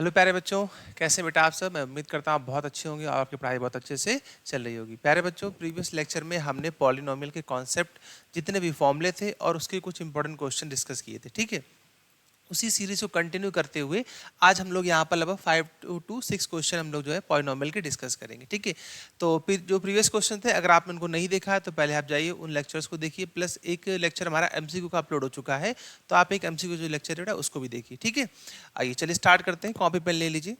Hello प्यारे बच्चों, कैसे बेटा आप सब। मैं उम्मीद करता हूँ आप बहुत अच्छे होंगे और आपकी पढ़ाई बहुत अच्छे से चल रही होगी। प्यारे बच्चों, प्रीवियस लेक्चर में हमने पॉलिनोमियल के कॉन्सेप्ट, जितने भी फॉर्मूले थे और उसके कुछ इंपॉर्टेंट क्वेश्चन डिस्कस किए थे। ठीक है, उसी सीरीज को कंटिन्यू करते हुए आज हम लोग यहाँ पर लगभग 5 to 6 क्वेश्चन हम लोग जो है पॉलिनोमियल के डिस्कस करेंगे। ठीक है, तो फिर जो प्रीवियस क्वेश्चन थे, अगर आपने उनको नहीं देखा है तो पहले आप जाइए उन लेक्चर्स को देखिए, प्लस एक लेक्चर हमारा एमसीक्यू का अपलोड हो चुका है, तो आप एक एमसीक्यू जो लेक्चर है उसको भी देखिए। ठीक है, आइए चलिए स्टार्ट करते हैं। कॉपी पेन ले लीजिए।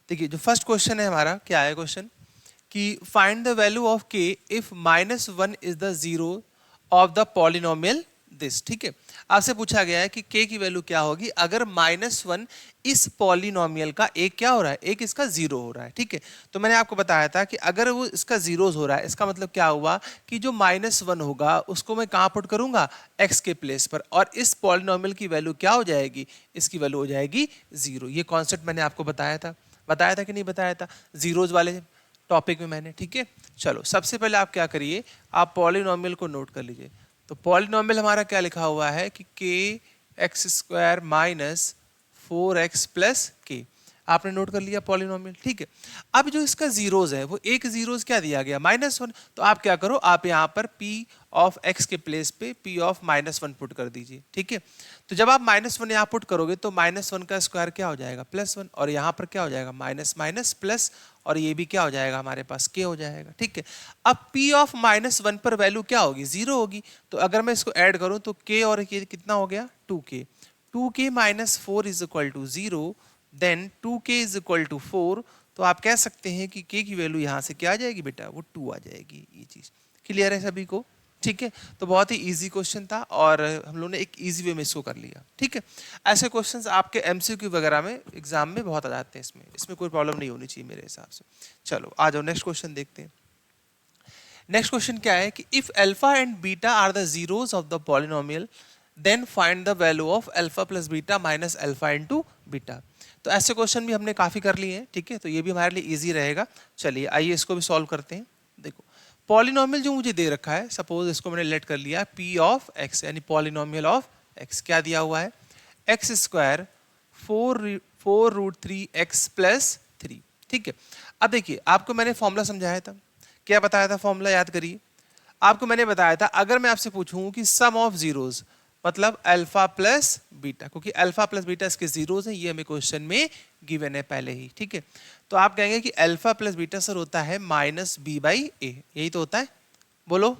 देखिए जो फर्स्ट क्वेश्चन है हमारा, क्या है क्वेश्चन कि फाइंड द वैल्यू ऑफ के if -1 is the zero of the polynomial this. ठीक है, आपसे पूछा गया है कि के की वैल्यू क्या होगी अगर -1 इस पॉलिनोमियल का एक क्या हो रहा है, एक इसका जीरो हो रहा है। ठीक है, तो मैंने आपको बताया था कि अगर वो इसका जीरोज हो रहा है, इसका मतलब क्या हुआ कि जो -1 होगा उसको मैं कहाँ पुट करूंगा, x के प्लेस पर, और इस पॉलिनोमियल की वैल्यू क्या हो जाएगी, इसकी वैल्यू हो जाएगी जीरो। ये कॉन्सेप्ट मैंने आपको बताया था कि नहीं बताया था जीरोज वाले टॉपिक में मैंने। ठीक है, चलो सबसे पहले आप क्या करिए, आप पॉलिनोमियल को नोट कर लीजिए। तो पॉलिनोमियल हमारा क्या लिखा हुआ है कि k² माइनस 4x प्लस के। आपने नोट कर लिया पॉलिनोमियल। ठीक है, अब जो इसका जीरोज है वो एक जीरोज क्या दिया गया, -1। तो आप क्या करो, आप यहाँ पर p ऑफ x के प्लेस पे p ऑफ -1 पुट कर दीजिए। ठीक है, तो जब आप -1 यहाँ पुट करोगे तो -1 का स्क्वायर क्या हो जाएगा, +1, और यहाँ पर क्या हो जाएगा, माइनस माइनस प्लस, और ये भी क्या हो जाएगा हमारे पास, k हो जाएगा। ठीक है, अब p ऑफ -1 पर वैल्यू क्या होगी, जीरो होगी। तो अगर मैं इसको ऐड करूं तो k और k कितना हो गया, 2k। 2k minus 4 is equal to 0, then 2k is equal to 4। तो आप कह सकते हैं कि k की वैल्यू यहाँ से क्या आ जाएगी बेटा, वो 2 आ जाएगी। ये चीज क्लियर है सभी को। ठीक है, तो बहुत ही इजी क्वेश्चन था और हम लोगों ने एक इजी वे में इसको कर लिया। ठीक है, ऐसे क्वेश्चंस आपके एमसीक्यू वगैरह में एग्जाम में बहुत आ जाते हैं, इसमें कोई प्रॉब्लम नहीं होनी चाहिए मेरे हिसाब से। चलो आ जाओ नेक्स्ट क्वेश्चन देखते हैं। नेक्स्ट क्वेश्चन क्या है कि if alpha and beta are the zeros of the polynomial then find the value of alpha plus beta minus alpha into beta. तो ऐसे क्वेश्चन भी हमने काफी कर लिए हैं। ठीक है, तो ये भी हमारे लिए इजी रहेगा। चलिए आइए इसको भी सॉल्व करते हैं। देखो पॉलिनोमियल जो मुझे दे रखा है, सपोज इसको मैंने लेट कर लिया p ऑफ x, यानी पॉलिनोमियल ऑफ x क्या दिया हुआ है, x² 4√3x प्लस 3। ठीक है, अब देखिए आपको मैंने फॉर्मूला समझाया था, क्या बताया था फॉर्मूला, याद करिए। आपको मैंने बताया था अगर मैं आपसे पूछूं कि सम ऑफ जीरोस मतलब अल्फा प्लस बीटा, क्योंकि अल्फा प्लस बीटा इसके जीरोस हैं, ये हमें क्वेश्चन में गिवन है पहले ही। ठीक है, तो आप कहेंगे कि अल्फा प्लस बीटा सर होता है -b/a, यही तो होता है, बोलो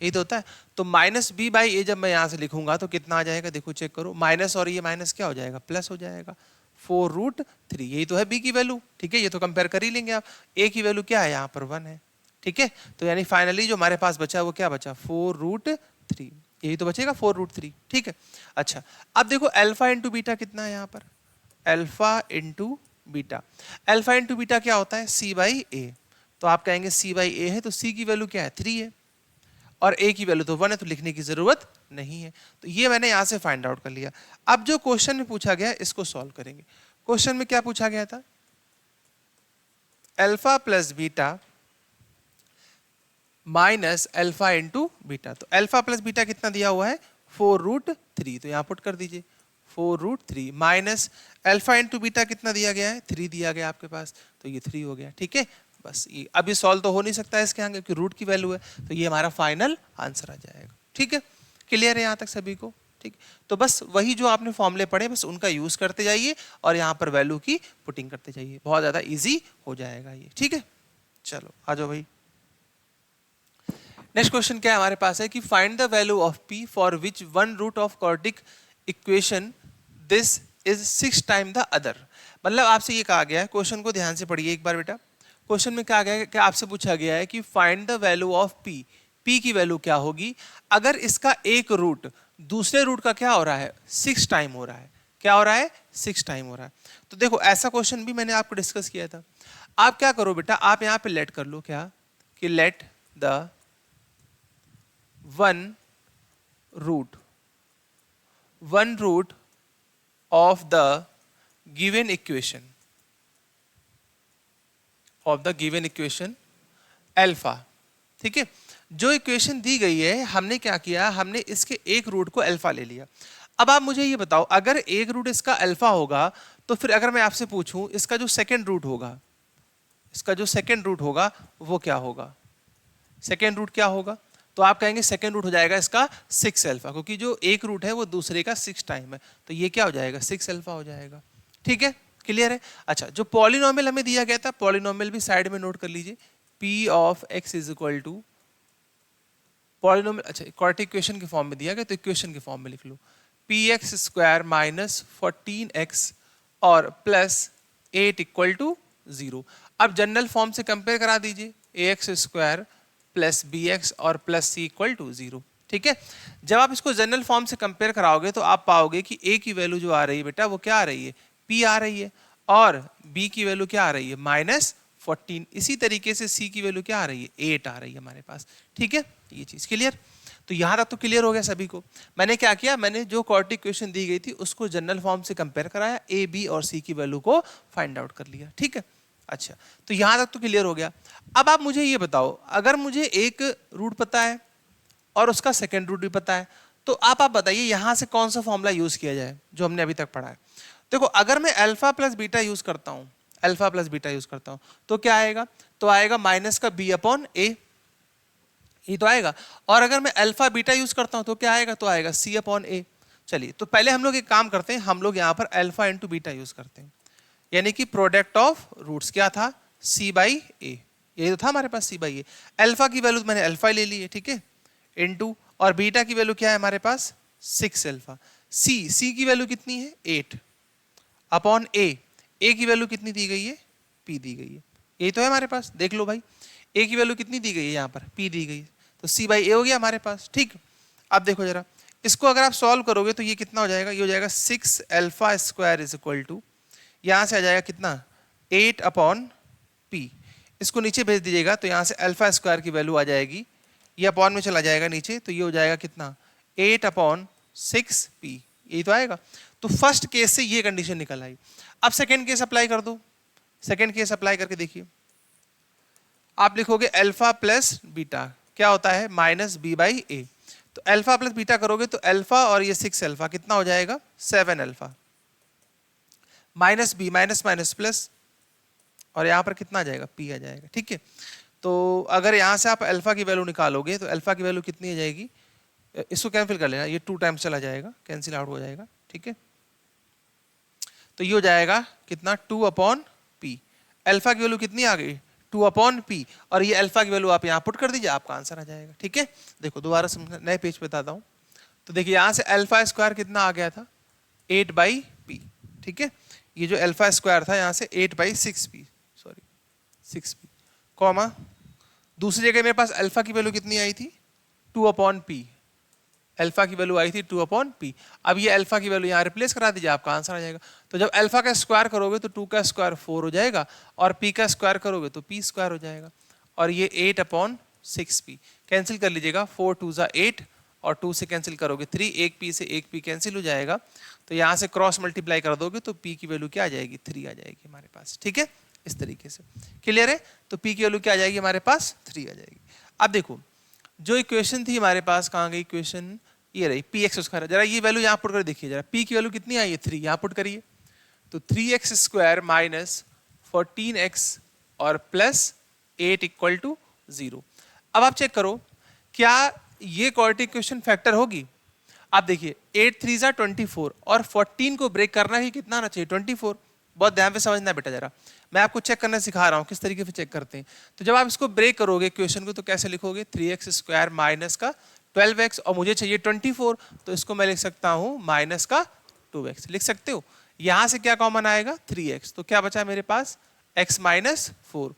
यही तो होता है। तो -b/a जब मैं यहाँ से लिखूंगा तो कितना आ जाएगा, देखो चेक करो, माइनस और ये माइनस क्या हो जाएगा, प्लस हो जाएगा, 4√3, यही तो है b की वैल्यू। ठीक है, ये तो कंपेयर कर ही लेंगे आप। a की वैल्यू क्या है, यहाँ पर 1 है। ठीक है, तो यानी फाइनली जो हमारे पास बचा वो क्या बचा, 4√3, यही तो बचेगा 4√3। ठीक है, अच्छा अब देखो अल्फा इंटू बीटा कितना है यहाँ पर, alpha into beta. Alpha into beta क्या होता है, c/a। तो आप कहेंगे c/a है तो c की वैल्यू क्या है, 3 है, और a की वैल्यू तो 1 है, तो लिखने की जरूरत नहीं है। तो ये मैंने यहां से फाइंड आउट कर लिया। अब जो क्वेश्चन में पूछा गया इसको सॉल्व करेंगे। क्वेश्चन में क्या पूछा गया था, alpha plus beta minus alpha into beta. तो अल्फा प्लस बीटा कितना दिया हुआ है, 4√3, तो यहां पुट कर दीजिए 4√3 माइनस अल्फा इंटू बीटा कितना दिया गया है, 3 दिया गया आपके पास, तो ये 3 हो गया। ठीक है, बस ये अभी सॉल्व तो हो नहीं सकता है इसके आगे क्योंकि रूट की वैल्यू है, तो ये हमारा फाइनल आंसर आ जाएगा। ठीक है, क्लियर है यहाँ तक सभी को। ठीक, तो बस वही जो आपने फॉर्मूले पढ़े बस उनका यूज करते जाइए और यहाँ पर वैल्यू की पुटिंग करते जाइए, बहुत ज्यादा इजी हो जाएगा ये। ठीक है, चलो आ जाओ भाई। नेक्स्ट क्वेश्चन क्या है हमारे पास है कि find the value of p for which one root of quadratic equation this is 6 time the other. मतलब आपसे ये कहा गया है, क्वेश्चन को ध्यान से पढ़िए एक बार बेटा। क्वेश्चन में कहा गया है कि आपसे पूछा गया है कि find the value of p, p की वैल्यू क्या होगी अगर इसका एक रूट दूसरे रूट का क्या हो रहा है, 6 टाइम हो रहा है। क्या हो रहा है, 6 टाइम हो रहा है। तो देखो ऐसा क्वेश्चन भी मैंने आपको डिस्कस किया था। आप क्या करो बेटा, आप यहाँ पे लेट कर लो क्या, कि let the one root of the given equation alpha. ठीक है, जो इक्वेशन दी गई है हमने क्या किया, हमने इसके एक रूट को अल्फा ले लिया। अब आप मुझे ये बताओ अगर एक रूट इसका अल्फा होगा तो फिर अगर मैं आपसे पूछूं इसका जो सेकेंड रूट होगा, इसका जो सेकेंड रूट होगा वो क्या होगा? सेकेंड रूट क्या होगा? तो आप कहेंगे सेकेंड रूट हो जाएगा इसका 6 अल्फा, क्योंकि जो एक रूट है वो दूसरे का 6 टाइम है, तो ये क्या हो जाएगा? 6 अल्फा हो जाएगा। ठीक है, क्लियर है? अच्छा, जो पॉलिनोमियल हमें दिया गया था, पॉलिनोमियल भी साइड में नोट कर लीजिए। P of X is equal to polynomial, अच्छा क्वाड्रेटिक इक्वेशन के फॉर्म में दिया गया तो इक्वेशन के फॉर्म में लिख लो, P X square minus 14x और प्लस 8 इक्वल टू 0। अब जनरल फॉर्म से कंपेयर करा दीजिए, A X square plus B X और प्लस सी इक्वल टू 0। ठीक है, जब आप इसको जनरल फॉर्म से कंपेयर कराओगे तो आप पाओगे कि ए की वैल्यू जो आ रही है बेटा वो क्या आ रही है? पी आ रही है, और बी की वैल्यू क्या आ रही है? माइनस 14। इसी तरीके से सी की वैल्यू क्या आ रही है? 8 आ रही है हमारे पास। ठीक है, ये चीज क्लियर? तो यहां तक तो क्लियर हो गया सभी को। मैंने क्या किया, मैंने जो क्वाड्रेटिक इक्वेशन दी गई थी उसको जनरल फॉर्म से कंपेयर कराया, ए बी और सी की वैल्यू को फाइंड आउट कर लिया। ठीक है, अच्छा तो यहां तक तो क्लियर हो गया। अब आप मुझे ये बताओ, अगर मुझे एक रूट पता है और उसका सेकेंड रूट भी पता है, तो आप बताइए यहां से कौन सा फॉर्मूला यूज किया जाए जो हमने अभी तक पढ़ा है। देखो, अगर मैं अल्फा प्लस बीटा यूज करता हूं, अल्फा प्लस बीटा यूज करता हूं तो क्या आएगा? तो आएगा माइनस का बी अपॉन ए, ये तो आएगा। और अगर मैं अल्फा बीटा यूज करता हूं तो क्या आएगा? तो आएगा सी अपॉन ए। चलिए, तो पहले हम लोग एक काम करते हैं, हम लोग यहाँ पर अल्फा इंटू बीटा यूज करते हैं, यानी कि प्रोडक्ट ऑफ रूट्स क्या था? सी बाई ए, ये तो था हमारे पास सी बाई ए। अल्फा की वैल्यू मैंने अल्फा ले ली है, ठीक है, इनटू, और बीटा की वैल्यू क्या है हमारे पास? 6 अल्फा। सी की वैल्यू कितनी है? 8 अपॉन ए की वैल्यू कितनी दी गई है? पी दी गई है, यही तो है हमारे पास। देख लो भाई, ए की वैल्यू कितनी दी गई है? यहाँ पर पी दी गई है, तो सी बाई ए हो गया हमारे पास। ठीक, अब देखो जरा, इसको अगर आप सॉल्व करोगे तो ये कितना हो जाएगा? ये हो जाएगा 6 alpha square is equal to, यहाँ से आ जाएगा कितना? 8 अपॉन पी। इसको नीचे भेज दीजिएगा तो यहाँ से अल्फा स्क्वायर की वैल्यू आ जाएगी, ये अपॉन में चला जाएगा नीचे, तो ये हो जाएगा कितना? 8 अपॉन 6 पी, यही तो आएगा। तो फर्स्ट केस से ये कंडीशन निकल आई। अब सेकेंड केस अप्लाई कर दो, सेकेंड केस अप्लाई करके देखिए, आप लिखोगे अल्फा प्लस बीटा क्या होता है? माइनस बी बाई ए। तो अल्फा प्लस बीटा करोगे तो अल्फा और ये 6 अल्फा कितना हो जाएगा? 7 alpha, minus b, minus minus plus, और यहाँ पर कितना आ जाएगा? पी आ जाएगा। ठीक है, तो अगर यहाँ से आप अल्फा की वैल्यू निकालोगे तो अल्फा की वैल्यू कितनी आ जाएगी? इसको कैंसिल कर लेना, ये 2 टाइम्स चला जाएगा, कैंसिल आउट हो जाएगा। ठीक है, तो ये हो जाएगा कितना? 2 अपॉन पी। अल्फा की वैल्यू कितनी आ गई? 2 अपॉन पी, और ये अल्फा की वैल्यू आप यहाँ पुट कर दीजिए, आपका आंसर आ जाएगा। ठीक है, देखो दोबारा समझना, नए पेज पे बताता हूँ। तो देखिए यहाँ से अल्फा स्क्वायर कितना आ गया था? 8 बाई पी। ठीक है, ये जो अल्फा स्क्वायर था यहाँ से 8 by 6 P, sorry 6 P, comma दूसरी जगह मेरे पास अल्फा की वैल्यू कितनी आई थी? 2 अपॉन पी, अल्फा की वैल्यू आई थी 2 अपॉन पी। अब ये अल्फा की वैल्यू यहाँ रिप्लेस करा दीजिए, आपका आंसर आ जाएगा। तो जब अल्फा का स्क्वायर करोगे तो 2 का स्क्वायर 4 हो जाएगा, और पी का स्क्वायर करोगे तो पी स्क्वायर हो जाएगा, और ये 8 अपॉन 6 पी कैंसिल कर लीजिएगा, 4 2 ज़ा 8, और 2 से कैंसिल करोगे 3, एक पी से एक पी कैंसिल हो जाएगा, तो यहाँ से क्रॉस मल्टीप्लाई कर दोगे तो पी की वैल्यू क्या आ जाएगी? 3 आ जाएगी हमारे पास। ठीक है, इस तरीके से क्लियर है? तो पी की वैल्यू क्या आ जाएगी हमारे पास? 3 आ जाएगी। अब देखो, जो इक्वेशन थी हमारे पास, कहाँ गई इक्वेशन? ये रही, पी एक्स स्क्वायर। जरा ये वैल्यू यहाँ पुट कर देखिए, जरा पी की वैल्यू कितनी आई है? 3, यहाँ पुट करिए, तो 3x स्क्वायर माइनस 14x और प्लस 8 इक्वल टू 0। अब आप चेक करो, क्या ये क्वाड्रेटिक इक्वेशन फैक्टर होगी? आप देखिए, 8 3 ज़ा 24, और 14 को ब्रेक करना ही कितना आना चाहिए? 24। बहुत ध्यान पे समझना बेटा, जरा मैं आपको चेक करना सिखा रहा हूँ किस तरीके से चेक करते हैं। तो जब आप इसको ब्रेक करोगे इक्वेशन को तो कैसे लिखोगे? 3x स्क्वायर माइनस का 12x, और मुझे चाहिए 24, तो इसको मैं लिख सकता हूँ माइनस का 2x, लिख सकते हो। यहाँ से क्या कॉमन आएगा? 3x, तो क्या बचा मेरे पास? x माइनस 4,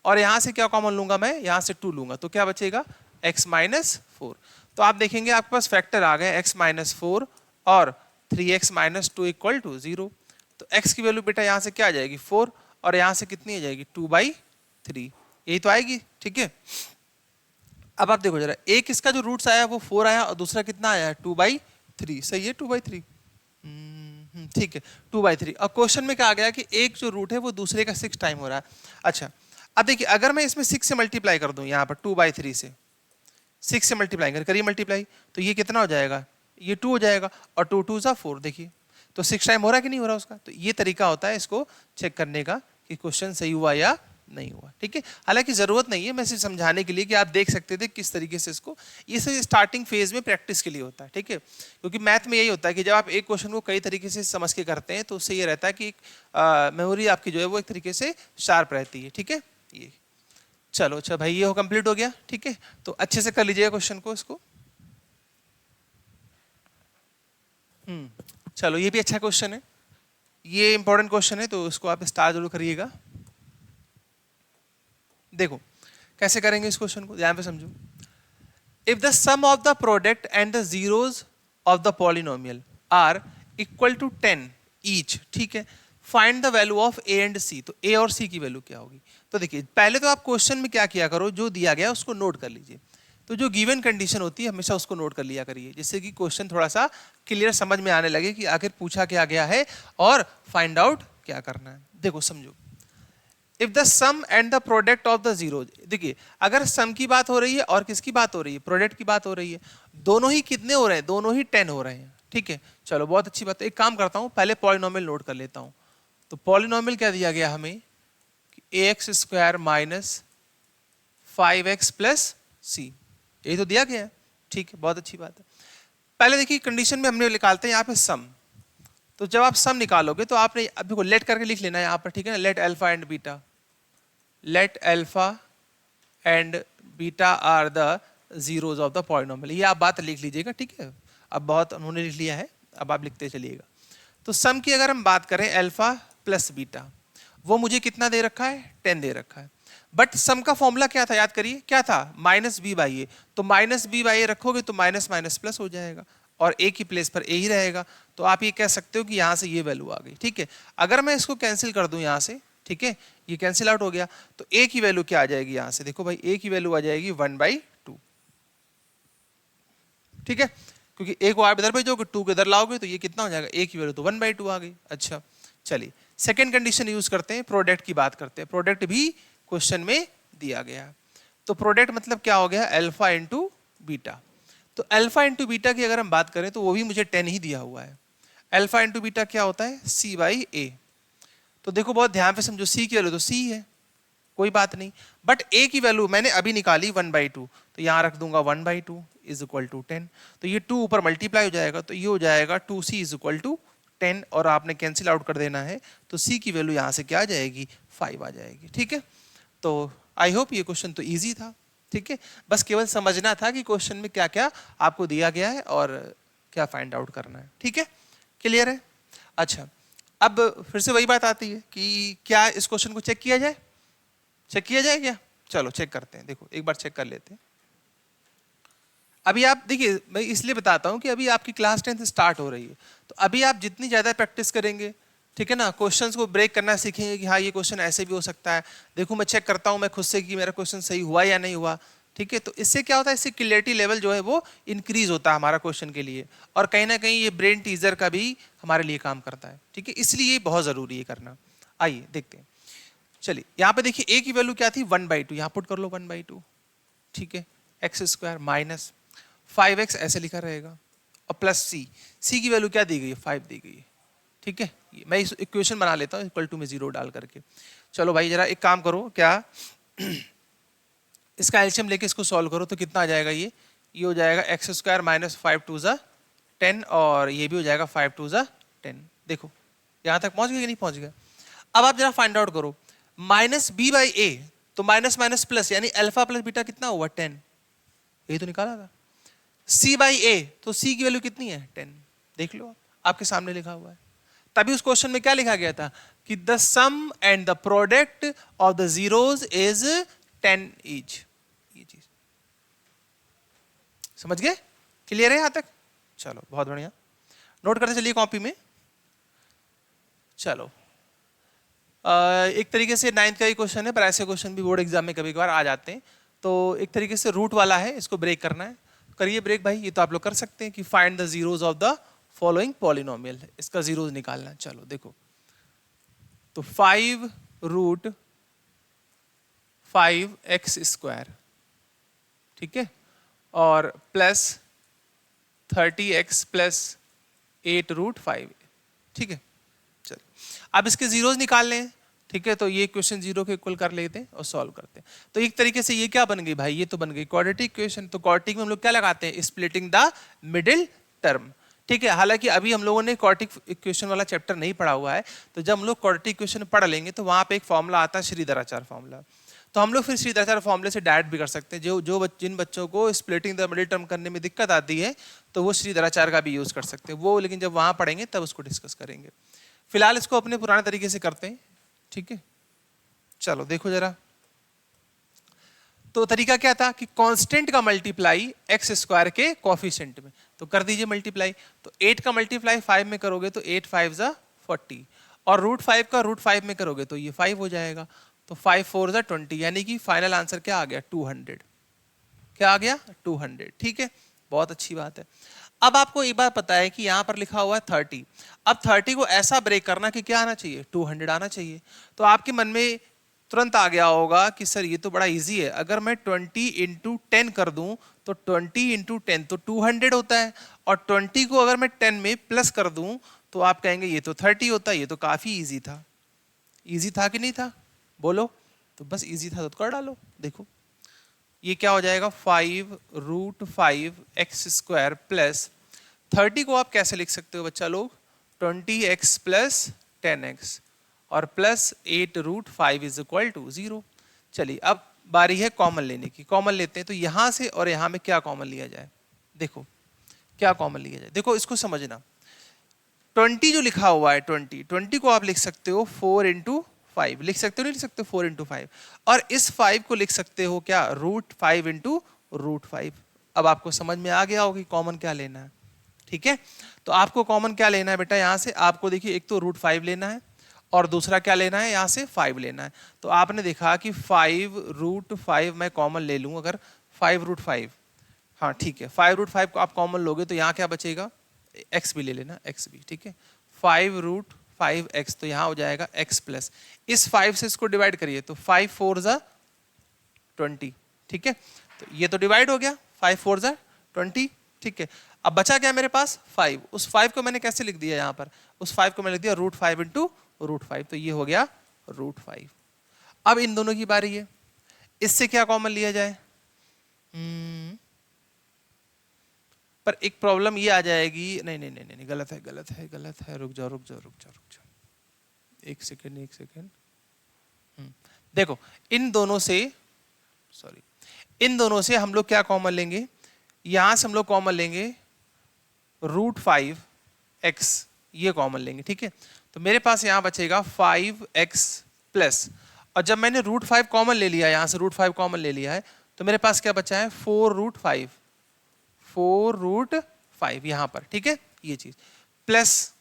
और यहाँ से क्या कॉमन लूंगा मैं? यहाँ से 2 लूंगा, तो क्या बचेगा? x minus 4। तो आप देखेंगे आपके पास फैक्टर आ गए, x माइनस 4 और 3x माइनस 2 इक्वल टू 0। तो x की वैल्यू बेटा यहाँ से क्या आ जाएगी? 4, और यहाँ से कितनी आ जाएगी? 2/3, यही तो आएगी। ठीक है, अब आप देखो जरा, एक इसका जो रूट्स आया वो 4 आया, और दूसरा कितना आया? 2/3। सही है, 2/3, ठीक है, 2/3। और क्वेश्चन में क्या आ गया कि एक जो रूट है वो दूसरे का 6 टाइम हो रहा है। अच्छा, अब देखिए, अगर मैं इसमें 6 से मल्टीप्लाई कर दूं, यहाँ पर 2/3 से 6 से मल्टीप्लाई करिए मल्टीप्लाई, तो ये कितना हो जाएगा? ये 2 हो जाएगा, और 2 2 ज़ा 4। देखिए, तो 6 टाइम हो रहा है कि नहीं हो रहा उसका। तो ये तरीका होता है इसको चेक करने का कि क्वेश्चन सही हुआ या नहीं हुआ, ठीक है। हालांकि जरूरत नहीं है, मैं सिर्फ समझाने के लिए कि आप देख सकते थे किस तरीके से इसको, ये सिर्फ स्टार्टिंग फेज में प्रैक्टिस के लिए होता है, ठीक है। क्योंकि मैथ में यही होता है कि जब आप एक क्वेश्चन को कई तरीके से समझ के करते हैं तो उससे ये रहता है कि मेमोरी आपकी जो है वो एक तरीके से शार्प रहती है, ठीक है। ये चलो अच्छा भाई, ये हो कंप्लीट हो गया, ठीक है। तो अच्छे से कर लीजिएगा क्वेश्चन को इसको। चलो ये भी अच्छा क्वेश्चन है, ये इंपॉर्टेंट क्वेश्चन है, तो इसको आप स्टार जरूर करिएगा। देखो कैसे करेंगे इस क्वेश्चन को, ध्यान पे समझो। If the sum of the product and the zeros of the polynomial are equal to 10 each, ठीक है, find the value of A and C. तो ए और सी की वैल्यू क्या होगी। तो देखिए पहले तो आप क्वेश्चन में क्या किया करो, जो दिया गया उसको नोट कर लीजिए। तो जो गिवन कंडीशन होती है हमेशा उसको नोट कर लिया करिए, जिससे कि क्वेश्चन थोड़ा सा क्लियर समझ में आने लगे कि आखिर पूछा क्या गया है और फाइंड आउट क्या करना है। देखो समझो, if the sum and the product of the zero, देखिए अगर सम की बात हो रही है और किसकी बात हो रही है, प्रोडक्ट की बात हो रही है, दोनों ही कितने हो रहे हैं, दोनों ही 10 हो रहे हैं, ठीक है। चलो बहुत अच्छी बात है, एक काम करता हूं पहले पॉलिनोमियल नोट कर लेता हूं। तो पॉलिनोमियल क्या दिया गया हमें, ax square minus 5x plus C, यही तो दिया गया है, ठीक है, बहुत अच्छी बात है। पहले देखिए कंडीशन में हमने निकालते हैं यहाँ पे सम। तो जब आप सम निकालोगे तो आपने अब देखो लेट करके लिख लेना है यहाँ पर, ठीक है ना, let alpha and beta, let alpha and beta are the zeros of the polynomial, ये आप बात लिख लीजिएगा, ठीक है। अब बहुत उन्होंने लिख लिया है, अब आप लिखते चलिएगा। तो सम की अगर हम बात करें अल्फा प्लस बीटा, वो मुझे कितना दे रखा है, 10 दे रखा है। बट सम का फॉर्मूला क्या था, याद करिए क्या था, माइनस बी बाई ए। तो माइनस बी बाई ए रखोगे तो माइनस माइनस प्लस हो जाएगा और ए की प्लेस पर ए ही रहेगा। तो आप ये कह सकते हो कि यहाँ से ये वैल्यू आ गई, ठीक है। अगर मैं इसको कैंसिल कर दूं यहाँ से, ठीक है, ये कैंसिल आउट हो गया, तो ए की वैल्यू क्या आ जाएगी यहाँ से, देखो भाई ए की वैल्यू आ जाएगी 1/2, ठीक है। क्योंकि ए को आप इधर भेजोगे, 2 को इधर लाओगे तो ये कितना हो जाएगा, ए की वैल्यू तो 1/2 आ गई। अच्छा चलिए सेकेंड कंडीशन यूज करते हैं, प्रोडक्ट की बात करते हैं। प्रोडक्ट भी क्वेश्चन में दिया गया, तो प्रोडक्ट मतलब क्या हो गया, अल्फा इंटू बीटा। तो अल्फा इंटू बीटा की अगर हम बात करें तो वो भी मुझे 10 ही दिया हुआ है। अल्फा इंटू बीटा क्या होता है, सी बाई ए। तो देखो बहुत ध्यान से समझो, सी की वैल्यू तो सी है, कोई बात नहीं, बट ए की वैल्यू मैंने अभी निकाली 1/2, तो यहां रख दूंगा 1/2 इज इक्वल टू 10। तो ये 2 ऊपर मल्टीप्लाई हो जाएगा, तो ये हो जाएगा 2c इज इक्वल टू 10, और आपने कैंसिल आउट कर देना है, तो c की वैल्यू यहां से क्या आ जाएगी, 5 आ जाएगी, ठीक है। तो आई होप ये क्वेश्चन तो ईजी था, ठीक है। बस केवल समझना था कि क्वेश्चन में क्या क्या आपको दिया गया है और क्या फाइंड आउट करना है, ठीक है, क्लियर है। अच्छा अब फिर से वही बात आती है कि क्या इस क्वेश्चन को चेक किया जाए, चेक किया जाए क्या, चलो चेक करते हैं। देखो एक बार चेक कर लेते हैं। अभी आप देखिए, मैं इसलिए बताता हूं कि अभी आपकी क्लास 10 स्टार्ट हो रही है, तो अभी आप जितनी ज्यादा प्रैक्टिस करेंगे, ठीक है ना, क्वेश्चंस को ब्रेक करना सीखेंगे कि हाँ ये क्वेश्चन ऐसे भी हो सकता है, देखो मैं चेक करता हूं मैं खुद से कि मेरा क्वेश्चन सही हुआ या नहीं हुआ, ठीक है। तो इससे क्या होता है, इससे क्लियरिटी लेवल जो है वो इंक्रीज होता है हमारा क्वेश्चन के लिए, और कहीं ना कहीं ये ब्रेन टीजर का भी हमारे लिए काम करता है, ठीक है। इसलिए ये बहुत जरूरी है करना। आइए देखते हैं, चलिए यहाँ पे देखिए ए की वैल्यू क्या थी, 1/2, यहाँ पुट कर लो 1/2, ठीक है, एक्स स्क्वायर माइनस 5x ऐसे लिखा रहेगा, और प्लस सी की वैल्यू क्या दी गई है, 5 दी गई है, ठीक है। मैं इस इक्वेशन बना लेता हूँ इक्वल टू में 0 डाल करके। चलो भाई जरा एक काम करो, क्या इसका एलसीएम लेके इसको सॉल्व करो तो कितना आ जाएगा, ये हो जाएगा एक्स स्क्वायर माइनस 5 2 ज़ा 10, और ये भी हो जाएगा 5 2 ज़ा 10। देखो यहाँ तक पहुँच गया कि नहीं पहुँच गया। अब आप जरा फाइंड आउट करो, माइनस बी बाई ए, तो माइनस माइनस प्लस, यानी अल्फा प्लस बीटा कितना हुआ, 10, यही तो निकाला था। सी बाई ए, तो सी की वैल्यू कितनी है, 10, देख लो आपके सामने लिखा हुआ है। तभी उस क्वेश्चन में क्या लिखा गया था कि the sum and the product of the zeros is 10 each. ये चीज समझ गए, क्लियर है यहां तक, चलो बहुत बढ़िया, नोट करते चलिए कॉपी में। चलो एक तरीके से 9th का ही क्वेश्चन है, पर ऐसे क्वेश्चन भी बोर्ड एग्जाम में कभी कभार आ जाते हैं, तो एक तरीके से रूट वाला है, इसको ब्रेक करना है, करिए ब्रेक भाई। ये तो आप लोग कर सकते हैं कि find the zeros of the following polynomial, इसका जीरोज निकालना है। चलो देखो, तो 5 रूट 5x स्क्वायर, ठीक है, और प्लस 30x प्लस 8 रूट 5, ठीक है। चलिए अब इसके जीरोज निकाल लें, ठीक है। तो ये क्वेश्चन जीरो के इक्वल कर लेते हैं और सॉल्व करते हैं। तो एक तरीके से ये क्या बन गई भाई, ये तो बन गई क्वाड्रेटिक इक्वेशन। तो क्वाड्रेटिक में हम लोग क्या लगाते हैं, स्प्लिटिंग द मिडिल टर्म, ठीक है। हालांकि अभी हम लोगों ने क्वाड्रेटिक इक्वेशन वाला चैप्टर नहीं पढ़ा हुआ है, तो जब हम लोग क्वाड्रेटिक इक्वेशन पढ़ लेंगे तो वहां पे एक फॉर्मूला आता है श्रीधराचार्य फॉर्मूला। तो हम लोग फिर श्रीधराचार्य फॉर्मूले से डायरेक्ट भी कर सकते हैं। जिन बच्चों को स्प्लिटिंग द मिडिल टर्म करने में दिक्कत आती है तो वो श्रीधराचार्य का भी यूज कर सकते हैं वो, लेकिन जब वहां पढ़ेंगे तब उसको डिस्कस करेंगे। फिलहाल इसको अपने पुराने तरीके से करते हैं, ठीक है। चलो देखो जरा, तो तरीका क्या था कि कांस्टेंट का मल्टीप्लाई एक्स स्क्वायर के कोफिशिएंट में, तो कर दीजिए मल्टीप्लाई। तो 8 का मल्टीप्लाई 5 में करोगे तो 8 5 जा 40, और रूट 5 का रूट 5 में करोगे तो ये 5 हो जाएगा। तो 5 4 जा 20, यानी कि फाइनल आंसर क्या आ गया, 200। क्या आ गया, 200, ठीक है। बहुत अच्छी बात है। अब आपको एक बात पता है कि यहां पर लिखा हुआ है 30। अब 30 को ऐसा ब्रेक करना कि क्या आना चाहिए, 200 आना चाहिए। तो आपके मन में तुरंत आ गया होगा कि सर ये तो बड़ा इजी है, अगर मैं 20 इंटू 10 कर दूं तो 20 इंटू 10 तो 200 होता है, और 20 को अगर मैं 10 में प्लस कर दूं तो आप कहेंगे ये तो 30 होता है। ये तो काफी इजी था। इजी था कि नहीं था, बोलो। तो बस इजी था तो कर डालो। देखो ये क्या हो जाएगा, 5 रूट 5 एक्स स्क्वायर प्लस 30 को आप कैसे लिख सकते हो बच्चा लोग, 20x प्लस 10x और plus 8 root 5 is equal to 0। चलिए अब बारी है कॉमन लेने की। कॉमन लेते हैं, तो यहां से और यहां में क्या कॉमन लिया जाए, देखो क्या कॉमन लिया जाए। देखो इसको समझना, 20 जो लिखा हुआ है 20 को आप लिख सकते हो 4 इंटू 5 लिख सकते हो, नहीं लिख सकते 4 इंटू 5, और इस 5 को लिख सकते हो क्या, रूट 5 इंटू रूट 5। अब आपको समझ में आ गया होगा कि कॉमन क्या लेना है, ठीक है। तो आपको कॉमन क्या लेना है बेटा, यहां से आपको देखिए एक तो रूट 5 लेना है और दूसरा क्या लेना है, यहां से 5 लेना है। तो आपने देखा कि 5 रूट 5 मैं कॉमन ले लूं, अगर 5 रूट 5, हाँ ठीक है, 5 रूट 5 को आप कॉमन लोगे तो यहाँ क्या बचेगा, x भी ले लेना, x भी, ठीक है। 5 रूट 5x, तो यहाँ हो जाएगा x प्लस, इस 5 से इसको डिवाइड करिए तो 5 4 जा 20, ठीक है। तो ये तो डिवाइड हो गया, 5 4 जा 20, ठीक है। अब बचा क्या मेरे पास 5, उस 5 को मैंने कैसे लिख दिया यहाँ पर, उस 5 को मैंने लिख दिया रूट 5 इंटू रूट 5, तो ये हो गया रूट 5। अब इन दोनों की बारी है, इससे क्या कॉमन लिया जाए, पर एक प्रॉब्लम ये आ जाएगी, नहीं नहीं नहीं नहीं, गलत है गलत है गलत है, रुक जाओ रुक जाओ रुक जाओ रुक जाओ, एक सेकेंड एक सेकेंड। देखो इन दोनों से, सॉरी, इन दोनों से हम लोग क्या कॉमन लेंगे, यहां से हम लोग कॉमन लेंगे रूट 5x, ये कॉमन लेंगे, ठीक है। तो मेरे पास यहां बचेगा 5x प्लस, और जब मैंने रूट 5 कॉमन ले लिया, यहां से रूट 5 कॉमन ले लिया है, तो मेरे पास क्या बचा है 4 रूट 5, 4 रूट 5 यहां पर, ठीक है। ये चीज प्लस,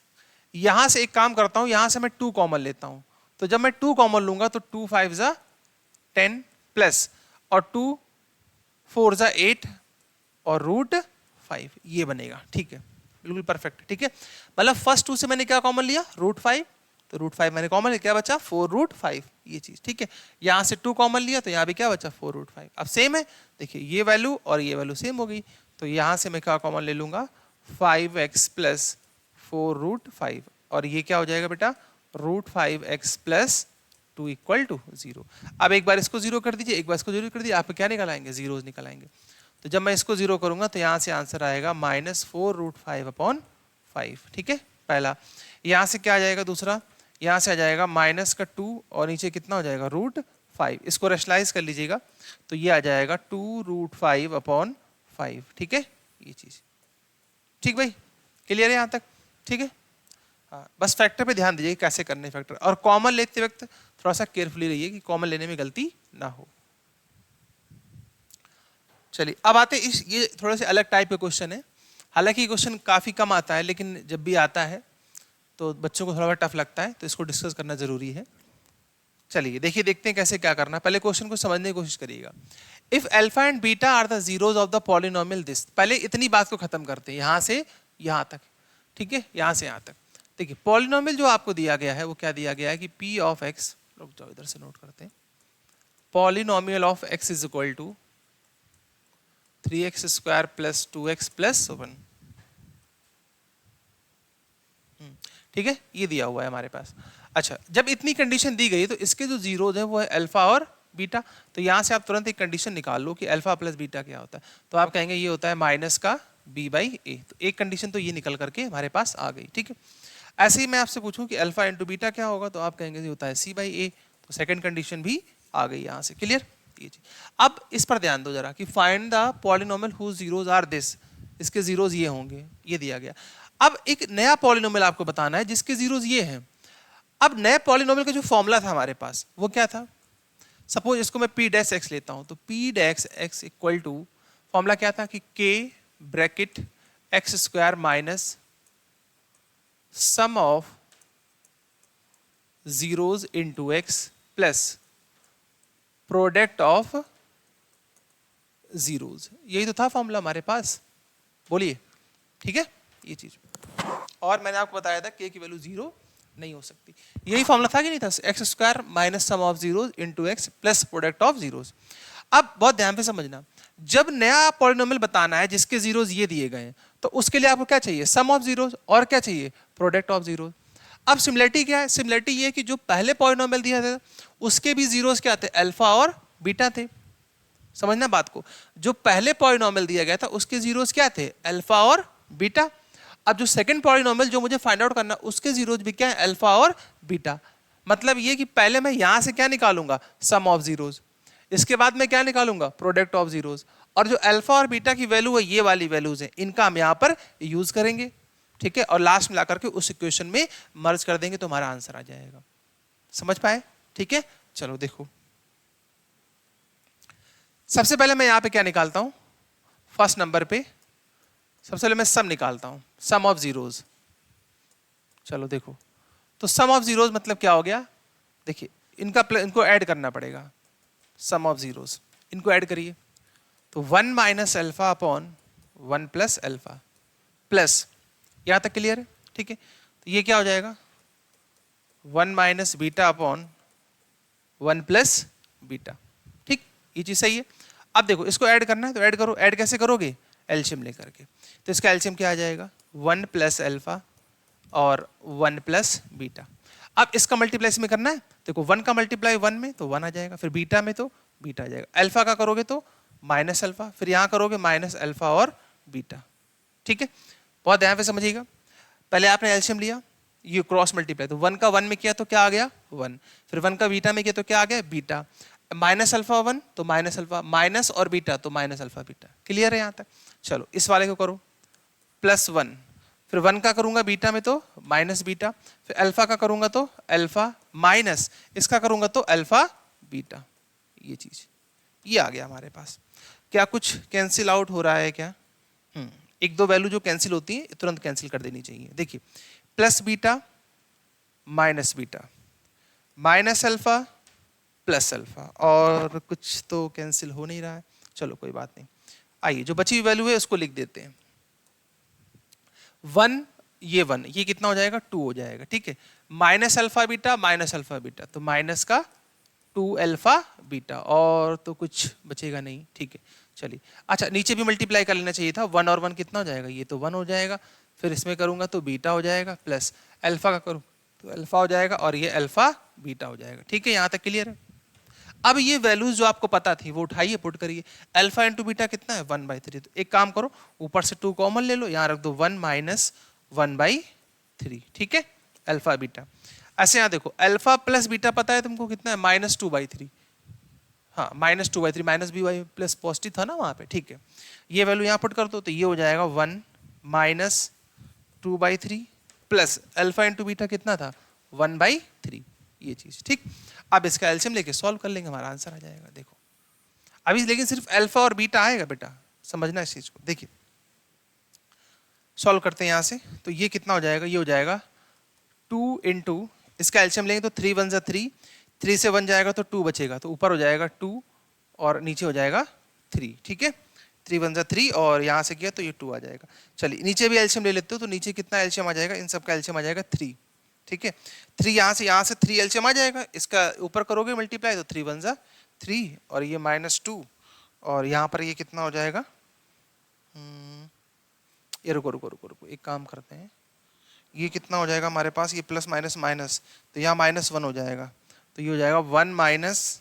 यहां से एक काम करता हूं, यहां से मैं 2 कॉमन लेता हूं, तो जब मैं 2 कॉमन लूंगा तो 2 5 जा 10 प्लस, और 2 4 जा 8 और रूट 5, ये बनेगा, ठीक है, बिल्कुल परफेक्ट, ठीक है। मतलब फर्स्ट 2 से मैंने क्या कॉमन लिया, रूट 5, तो रूट 5 मैंने कॉमन लिया, क्या बचा 4 रूट 5, ये चीज, ठीक है। यहां से 2 कॉमन लिया तो यहां भी क्या बचा 4 रूट 5। अब सेम है, देखिए ये वैल्यू और ये वैल्यू सेम हो गई, तो यहां से मैं क्या कॉमन ले लूंगा 5x प्लस 4 रूट 5, और ये क्या हो जाएगा बेटा root 5x plus 2 equal to 0। अब एक बार इसको 0 कर दीजिए, एक बार इसको 0 कर दीजिए, आप क्या निकल आएंगे, जीरोज निकल आएंगे। तो जब मैं इसको 0 करूंगा तो यहां से आंसर आएगा -4 रूट 5 अपॉन 5, ठीक है पहला। यहां से क्या आ जाएगा दूसरा, यहां से आ जाएगा माइनस का 2 और नीचे कितना हो जाएगा रूट 5, इसको रेशनलाइज कर लीजिएगा तो ये आ जाएगा 2 रूट 5 अपॉन 5, ठीक है। ये चीज ठीक भाई, क्लियर है यहां तक, ठीक है। हाँ बस फैक्टर पे ध्यान दीजिए कैसे करने फैक्टर, और कॉमन लेते वक्त थोड़ा सा केयरफुली रहिए कि कॉमन लेने में गलती ना हो। चलिए अब आते इस, ये थोड़े से अलग टाइप के क्वेश्चन है, हालांकि क्वेश्चन काफी कम आता है लेकिन जब भी आता है तो बच्चों को थोड़ा टफ लगता है, तो इसको डिस्कस करना जरूरी है। चलिए देखिए, देखते हैं कैसे क्या करना है, पहले क्वेश्चन को समझने की कोशिश करिएगा। If alpha and beta are the zeros of the polynomial this, पहले इतनी बात को खत्म करते हैं यहां से यहां तक, ठीक है, यहां से यहां तक। देखिए पॉलिनोमियल जो आपको दिया गया है वो क्या दिया गया है कि p ऑफ x, रुक जाओ इधर से नोट करते हैं, polynomial of x is equal to 3x square plus 2x plus 1, ठीक है, ये दिया हुआ है हमारे पास। अच्छा, जब इतनी कंडीशन दी गई तो इसके जो जीरोज है वो है अल्फा और बीटा। तो यहाँ से आप तुरंत एक कंडीशन निकाल लो कि अल्फा प्लस बीटा क्या होता है। तो आप कहेंगे ये होता है माइनस का बी बाई ए। तो एक कंडीशन तो ये निकल करके हमारे पास आ गई। ठीक है, ऐसे ही मैं आपसे पूछूं कि अल्फा इंटू बीटा क्या होगा, तो आप कहेंगे ये होता है सी बाई ए। तो सेकंड कंडीशन भी आ गई यहाँ से। क्लियर? ये चीज अब इस पर ध्यान दो जरा कि find the polynomial whose zeros are this. इसके जीरोज ये होंगे, ये दिया गया। अब एक नया पॉलिनोमियल आपको बताना है जिसके जीरोज ये हैं। अब नए पॉलिनोमियल का जो फॉर्मूला था हमारे पास वो क्या था? सपोज इसको मैं पी डैश एक्स लेता हूं, तो p dash x equal to formula क्या था कि k bracket x square minus sum of zeros into x plus product of zeros. यही तो था फॉर्मूला हमारे पास, बोलिए। ठीक है, ये चीज। और मैंने आपको बताया था के की वैल्यू जीरो नहीं हो सकती। यही फॉर्मूला था कि नहीं था? X square minus sum of zeros into x plus product of zeros. अब बहुत ध्यान से समझना, जब नया पॉलिनोमियल बताना है जिसके जीरोज ये दिए गए हैं, तो उसके लिए आपको क्या चाहिए? सम ऑफ जीरोज, और क्या चाहिए? Product of zeros. अब सिमिलरिटी क्या है? सिमिलरिटी ये कि जो पहले पॉलिनोमियल दिया था उसके भी जीरोज क्या थे? अल्फा और बीटा थे। समझना बात को, जो पहले पॉलिनोमियल दिया गया था उसके जीरोज क्या थे? अल्फा और बीटा। अब जो सेकंड पॉलिनोमियल जो मुझे फाइंड आउट करना, उसके जीरोज भी क्या है? अल्फा और बीटा। मतलब ये कि पहले मैं यहां से क्या निकालूंगा? सम ऑफ जीरोज। इसके बाद मैं क्या निकालूंगा? Product of zeros. और जो अल्फा और बीटा की वैल्यू है, ये वाली वैल्यूज है, इनका हम यहां पर यूज करेंगे। ठीक है, और लास्ट मिला करके उस इक्वेशन में मर्ज कर देंगे तो हमारा आंसर आ जाएगा। समझ पाए? ठीक है, चलो देखो। सबसे पहले मैं यहां पे क्या निकालता हूं? फर्स्ट नंबर पे सबसे पहले मैं सम निकालता हूं, सम ऑफ जीरोज। चलो देखो, तो सम ऑफ जीरोज मतलब क्या हो गया? देखिए, इनको ऐड करना पड़ेगा। सम ऑफ जीरोज, इनको ऐड करिए। तो 1 minus alpha upon 1 plus alpha plus, यहां तक क्लियर है? ठीक है, तो ये क्या हो जाएगा? 1 minus beta upon 1 plus beta. ठीक, ये चीज सही है। अब देखो, इसको ऐड करना है तो ऐड करो। ऐड कैसे करोगे? एलसीएम लेकर के। तो इसका एलसीएम क्या आ जाएगा? 1 प्लस अल्फा और 1 प्लस बीटा। अब इसका मल्टीप्लाई इसमें करना है। देखो, 1 का मल्टीप्लाई 1 में तो 1 आ जाएगा, फिर बीटा में तो बीटा आ जाएगा। अल्फा का करोगे तो माइनस अल्फा, फिर यहां करोगे माइनस अल्फा और बीटा। ठीक है, बहुत ध्यान से समझिएगा। पहले आपने एलसीएम लिया, ये क्रॉस मल्टीप्लाई, तो 1 का 1 में किया तो क्या आ गया? 1। फिर 1 का बीटा में किया तो क्या आ गया? बीटा। माइनस अल्फा 1 तो माइनस अल्फा, माइनस और बीटा तो माइनस अल्फा बीटा। क्लियर है यहां तक? चलो इस वाले को करो, प्लस 1। फिर 1 का करूंगा बीटा में तो माइनस बीटा, फिर अल्फा का करूंगा तो अल्फा, माइनस इसका करूंगा तो अल्फा बीटा। ये चीज, ये आ गया हमारे पास। क्या कुछ कैंसिल आउट हो रहा है क्या? एक दो वैल्यू जो कैंसिल होती है तुरंत कैंसिल कर देनी चाहिए। देखिए, plus beta minus beta, minus alpha plus alpha, और कुछ तो कैंसिल हो नहीं रहा है। चलो कोई बात नहीं, आइए जो बची हुई वैल्यू है उसको लिख देते हैं। 1, ये 1, ये कितना हो जाएगा? 2 हो जाएगा। ठीक है, माइनस अल्फा बीटा तो माइनस का 2 अल्फा बीटा, और तो कुछ बचेगा नहीं। ठीक है, चलिए। अच्छा, नीचे भी मल्टीप्लाई कर लेना चाहिए था। 1 और 1 कितना हो जाएगा? ये तो 1 हो जाएगा। फिर इसमें करूंगा तो बीटा हो जाएगा, प्लस अल्फा का करूँ तो अल्फा हो जाएगा, और ये अल्फा बीटा हो जाएगा। ठीक है, यहां तक क्लियर है? अब ये वैल्यूज जो आपको पता थी वो उठाइए, पुट करिए। अल्फा इंटू बीटा कितना है? 1/3। तो एक काम करो, ऊपर से 2 कॉमन ले लो, यहां रख दो 1 माइनस 1/3। ठीक है, अल्फा बीटा। ऐसे यहां देखो, अल्फा प्लस बीटा पता है तुमको कितना है? -2/3। हाँ, -2/3, minus b by plus positive था ना वहां पे। ठीक है, ये वैल्यू यहाँ पुट कर दो तो ये हो जाएगा 1 minus 2/3 plus alpha into beta कितना था? 1/3। ये चीज ठीक। अब इसका एलसीएम लेके सॉल्व कर लेंगे, हमारा आंसर आ जाएगा। देखो अभी लेकिन सिर्फ अल्फा और बीटा आएगा बेटा, समझना इस चीज को। देखिए सॉल्व करते हैं यहां से, तो ये कितना हो जाएगा? ये हो जाएगा 2 इंटू, इसका एलसीएम लेंगे तो 3 1 जा 3, 3 से 1 जाएगा तो 2 बचेगा, तो ऊपर हो जाएगा 2 और नीचे हो जाएगा 3। ठीक है, 3 1 जा 3 और यहाँ से किया तो ये 2 आ जाएगा। चलिए नीचे भी एलसीएम ले लेते हो, तो नीचे कितना एलसीएम आ जाएगा? इन सब का एलसीएम आ जाएगा 3। ठीक है, 3 यहाँ से 3 एलसीएम आ जाएगा, इसका ऊपर करोगे मल्टीप्लाई तो 3 1 जा 3 और ये -2, और यहाँ पर ये कितना हो जाएगा? ये रुको रुको रुको रुको, एक काम करते हैं, ये कितना हो जाएगा हमारे पास, ये प्लस माइनस माइनस, तो यहाँ -1 हो जाएगा, तो ये हो जाएगा 1 माइनस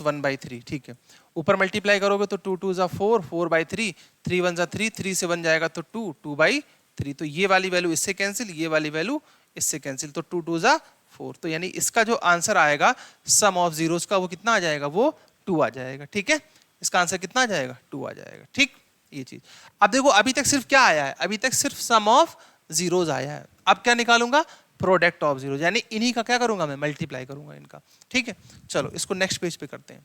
1/3। ठीक है, ऊपर मल्टीप्लाई करोगे तो 2 2 ज़ा 4, 4/3, 3 1 ज़ा 3, 3 से 1 जाएगा तो 2, 2/3, तो ये वाली वैल्यू इससे कैंसिल, ये वाली वैल्यू इससे कैंसिल, तो 2 2 ज़ा 4, तो यानी इसका जो आंसर आएगा सम ऑफ जीरोस का वो कितना आ जाएगा, वो 2 आ जाएगा। ठीक है, इसका आंसर कितना आ जाएगा, 2 आ जाएगा। ठीक, ये चीज। अब देखो अभी तक सिर्फ क्या आया है, अभी तक सिर्फ सम ऑफ जीरोस आया है। अब क्या निकालूंगा, प्रोडक्ट ऑफ जीरोस, यानी इन्हीं का क्या करूंगा मैं, मल्टीप्लाई करूंगा इनका। ठीक है, चलो इसको नेक्स्ट पेज पे करते हैं।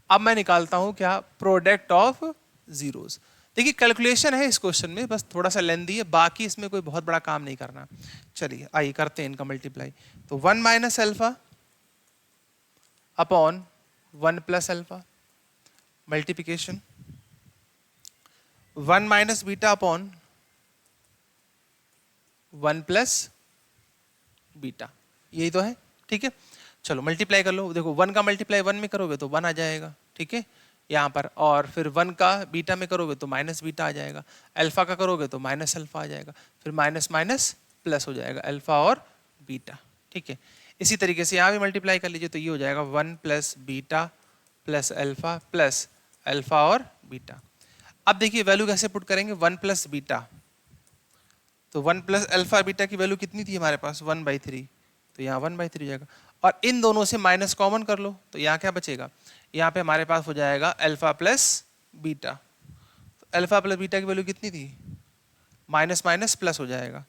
अब मैं निकालता हूं क्या, प्रोडक्ट ऑफ जीरोस। देखिए कैलकुलेशन है इस क्वेश्चन में, बस थोड़ा सा लेंथी है, बाकी इसमें कोई बहुत बड़ा काम नहीं करना। चलिए आइए करते हैं इनका मल्टीप्लाई। तो 1 minus alpha upon 1 plus alpha, multiplication 1 minus beta upon 1 plus beta, यही तो है। ठीक है, चलो मल्टीप्लाई कर लो। देखो 1 का मल्टीप्लाई 1 में करोगे तो 1 आ जाएगा। ठीक है, यहाँ पर, और फिर 1 का बीटा में करोगे तो माइनस बीटा आ जाएगा, अल्फा का करोगे तो माइनस अल्फा आ जाएगा, फिर माइनस माइनस प्लस हो जाएगा, अल्फा और बीटा। ठीक है, इसी तरीके से यहाँ भी मल्टीप्लाई कर लीजिए, तो ये हो जाएगा 1 plus beta plus alpha plus alpha और बीटा। अब देखिए वैल्यू कैसे पुट करेंगे, 1 प्लस बीटा, तो 1 प्लस अल्फा बीटा की वैल्यू कितनी थी हमारे पास, 1/3, तो यहाँ 1/3 हो जाएगा, और इन दोनों से माइनस कॉमन कर लो, तो यहाँ क्या बचेगा, यहाँ पे हमारे पास हो जाएगा अल्फा प्लस बीटा, तो अल्फा प्लस बीटा की वैल्यू कितनी थी, माइनस माइनस प्लस हो जाएगा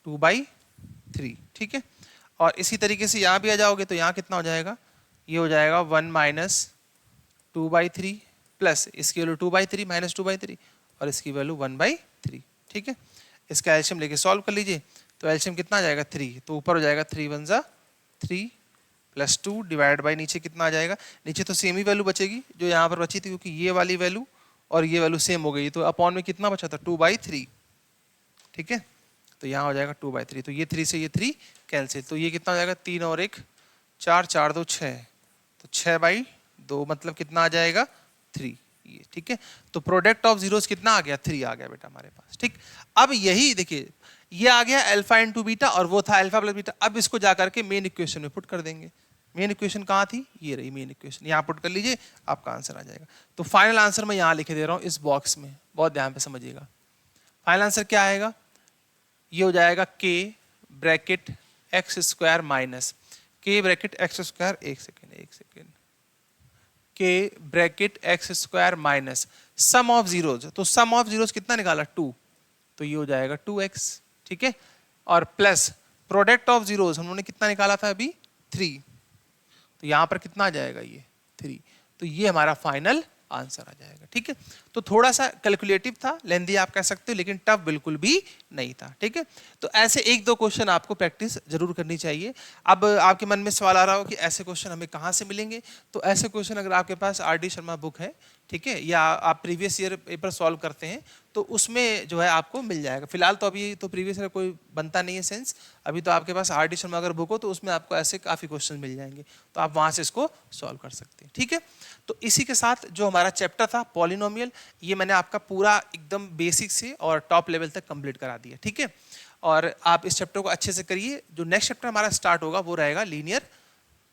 2/3। ठीक है, और इसी तरीके से यहाँ भी आ जाओगे तो यहाँ कितना हो जाएगा, ये हो जाएगा 1 माइनस 2/3 प्लस इसकी वैल्यू 2/3 माइनस 2/3 और इसकी वैल्यू 1/3। ठीक है, इसका एलसीएम लेके सॉल्व कर लीजिए, तो एलसीएम कितना आ जाएगा 3, तो ऊपर हो जाएगा 3 1 ज़ा 3 प्लस 2 डिवाइड बाई नीचे कितना आ जाएगा, नीचे तो सेम ही वैल्यू बचेगी जो यहाँ पर बची थी, क्योंकि ये वाली वैल्यू और ये वैल्यू सेम हो गई, तो अपॉन में कितना बचा था 2/3। ठीक है, तो यहाँ हो जाएगा 2/3, तो ये 3 से ये 3 कैंसिल, तो ये कितना हो जाएगा 3 और 1 4, 4 2 6, तो 6/2 मतलब कितना आ जाएगा 3, ये। ठीक है, तो प्रोडक्ट ऑफ जीरोस कितना आ गया, 3 आ गया बेटा हमारे पास। ठीक, अब यही देखिए ये आ गया अल्फा इंटू बीटा और वो था अल्फा प्लस बीटा। अब इसको जाकर के मेन इक्वेशन में पुट कर देंगे। मेन इक्वेशन कहाँ थी, ये रही मेन इक्वेशन, यहाँ पुट कर लीजिए, आपका आंसर आ जाएगा। तो फाइनल आंसर मैं यहाँ लिखे दे रहा हूँ इस बॉक्स में, बहुत ध्यान पे समझिएगा। फाइनल आंसर क्या आएगा, ये हो जाएगा k bracket x square minus k bracket x square, एक second, k bracket x square minus sum of zeros, तो सम ऑफ जीरोज कितना निकाला 2, तो ये हो जाएगा 2x। ठीक है, और प्लस प्रोडक्ट ऑफ जीरोज हमने कितना निकाला था अभी 3, तो यहां पर कितना आ जाएगा ये 3, तो ये हमारा फाइनल आंसर आ जाएगा। ठीक है, तो थोड़ा सा कैलकुलेटिव था, लेंदी आप कह सकते हो, लेकिन टफ बिल्कुल भी नहीं था। ठीक है, तो ऐसे 1-2 क्वेश्चन आपको प्रैक्टिस जरूर करनी चाहिए। अब आपके मन में सवाल आ रहा हो कि ऐसे क्वेश्चन हमें कहाँ से मिलेंगे, तो ऐसे क्वेश्चन अगर आपके पास आर.डी. शर्मा बुक है, ठीक है, या आप प्रीवियस ईयर पेपर सॉल्व करते हैं तो उसमें जो है आपको मिल जाएगा। फिलहाल तो अभी तो प्रीवियस ईयर कोई बनता नहीं है सेंस, अभी तो आपके पास आर.डी. शर्मा अगर बुक हो तो उसमें आपको ऐसे काफ़ी क्वेश्चन मिल जाएंगे, तो आप वहाँ से इसको सॉल्व कर सकते हैं। ठीक है, तो इसी के साथ जो हमारा चैप्टर था पॉलिनोमियल, ये मैंने आपका पूरा एकदम बेसिक से और टॉप लेवल तक कंप्लीट करा दिया। ठीक है, और आप इस चैप्टर को अच्छे से करिए। जो नेक्स्ट चैप्टर हमारा स्टार्ट होगा वो रहेगा लीनियर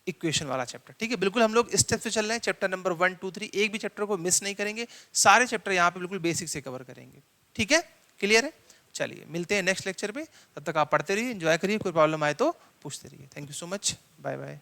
इक्वेशन वाला चैप्टर। ठीक है, बिल्कुल हम लोग स्टेप से चल रहे हैं, चैप्टर नंबर 1 2 3, एक भी चैप्टर को मिस नहीं करेंगे, सारे चैप्टर यहाँ पे बिल्कुल बेसिक से कवर करेंगे। ठीक है, क्लियर है, चलिए मिलते हैं नेक्स्ट लेक्चर पे, तब तक आप पढ़ते रहिए, एंजॉय करिए, कोई प्रॉब्लम आए तो पूछते रहिए। Thank you so much, bye bye.